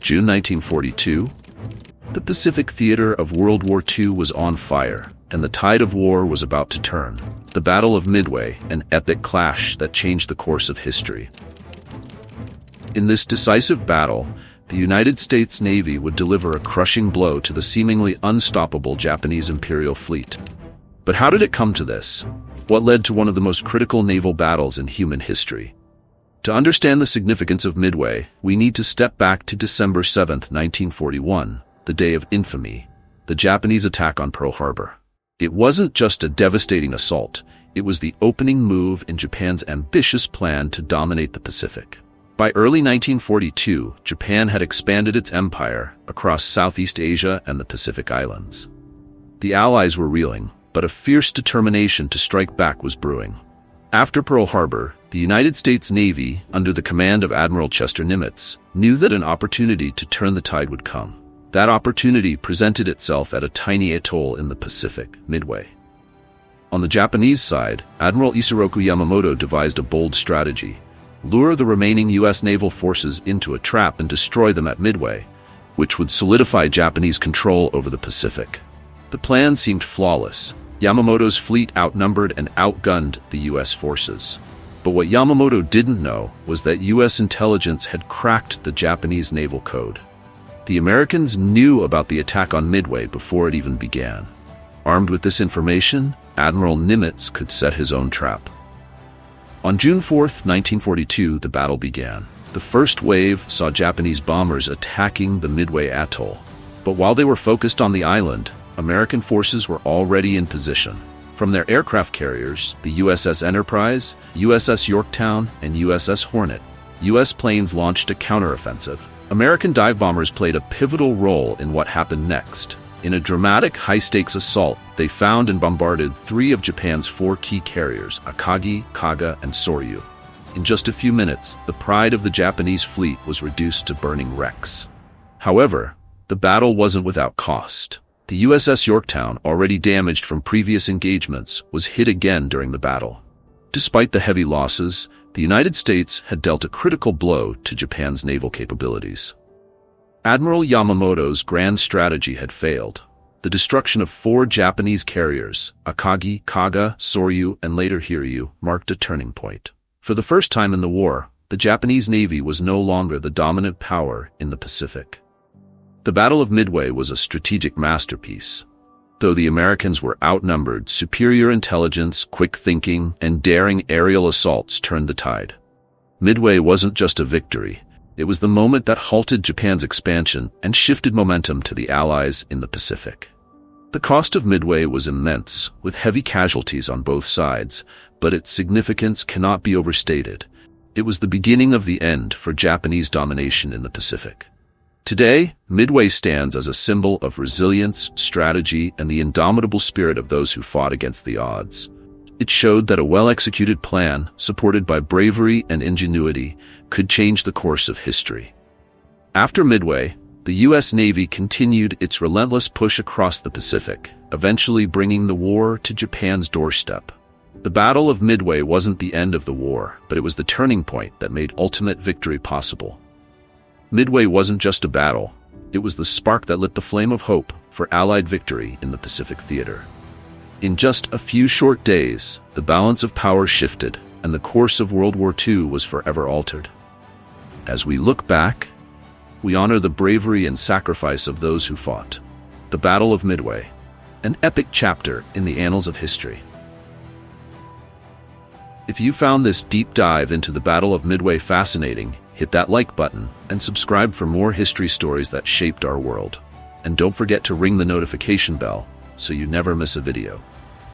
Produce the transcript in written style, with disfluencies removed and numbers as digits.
June 1942. The Pacific theater of World War II was on fire, and the tide of war was about to turn. The Battle of Midway, an epic clash that changed the course of history. In this decisive battle, the United States Navy would deliver a crushing blow to the seemingly unstoppable Japanese Imperial fleet. But how did it come to this? What led to one of the most critical naval battles in human history? To understand the significance of Midway, we need to step back to December 7, 1941, the day of infamy, the Japanese attack on Pearl Harbor. It wasn't just a devastating assault, it was the opening move in Japan's ambitious plan to dominate the Pacific. By early 1942, Japan had expanded its empire across Southeast Asia and the Pacific Islands. The Allies were reeling, but a fierce determination to strike back was brewing. After Pearl Harbor, the United States Navy, under the command of Admiral Chester Nimitz, knew that an opportunity to turn the tide would come. That opportunity presented itself at a tiny atoll in the Pacific, Midway. On the Japanese side, Admiral Isoroku Yamamoto devised a bold strategy: lure the remaining U.S. naval forces into a trap and destroy them at Midway, which would solidify Japanese control over the Pacific. The plan seemed flawless. Yamamoto's fleet outnumbered and outgunned the U.S. forces. But what Yamamoto didn't know was that U.S. intelligence had cracked the Japanese naval code. The Americans knew about the attack on Midway before it even began. Armed with this information, Admiral Nimitz could set his own trap. On June 4, 1942, the battle began. The first wave saw Japanese bombers attacking the Midway atoll. But while they were focused on the island, American forces were already in position. From their aircraft carriers, the USS Enterprise, USS Yorktown, and USS Hornet, U.S. planes launched a counteroffensive. American dive bombers played a pivotal role in what happened next. In a dramatic, high-stakes assault, they found and bombarded 3 of Japan's 4 key carriers, Akagi, Kaga, and Soryu. In just a few minutes, the pride of the Japanese fleet was reduced to burning wrecks. However, the battle wasn't without cost. The USS Yorktown, already damaged from previous engagements, was hit again during the battle. Despite the heavy losses, the United States had dealt a critical blow to Japan's naval capabilities. Admiral Yamamoto's grand strategy had failed. The destruction of 4 Japanese carriers, Akagi, Kaga, Soryu, and later Hiryu, marked a turning point. For the first time in the war, the Japanese Navy was no longer the dominant power in the Pacific. The Battle of Midway was a strategic masterpiece. Though the Americans were outnumbered, superior intelligence, quick thinking, and daring aerial assaults turned the tide. Midway wasn't just a victory. It was the moment that halted Japan's expansion and shifted momentum to the Allies in the Pacific. The cost of Midway was immense, with heavy casualties on both sides, but its significance cannot be overstated. It was the beginning of the end for Japanese domination in the Pacific. Today, Midway stands as a symbol of resilience, strategy, and the indomitable spirit of those who fought against the odds. It showed that a well-executed plan, supported by bravery and ingenuity, could change the course of history. After Midway, the U.S. Navy continued its relentless push across the Pacific, eventually bringing the war to Japan's doorstep. The Battle of Midway wasn't the end of the war, but it was the turning point that made ultimate victory possible. Midway wasn't just a battle, it was the spark that lit the flame of hope for Allied victory in the Pacific theater. In just a few short days, the balance of power shifted, and the course of World War II was forever altered. As we look back, we honor the bravery and sacrifice of those who fought. The Battle of Midway, an epic chapter in the annals of history. If you found this deep dive into the Battle of Midway fascinating, hit that like button and subscribe for more history stories that shaped our world. And don't forget to ring the notification bell so you never miss a video.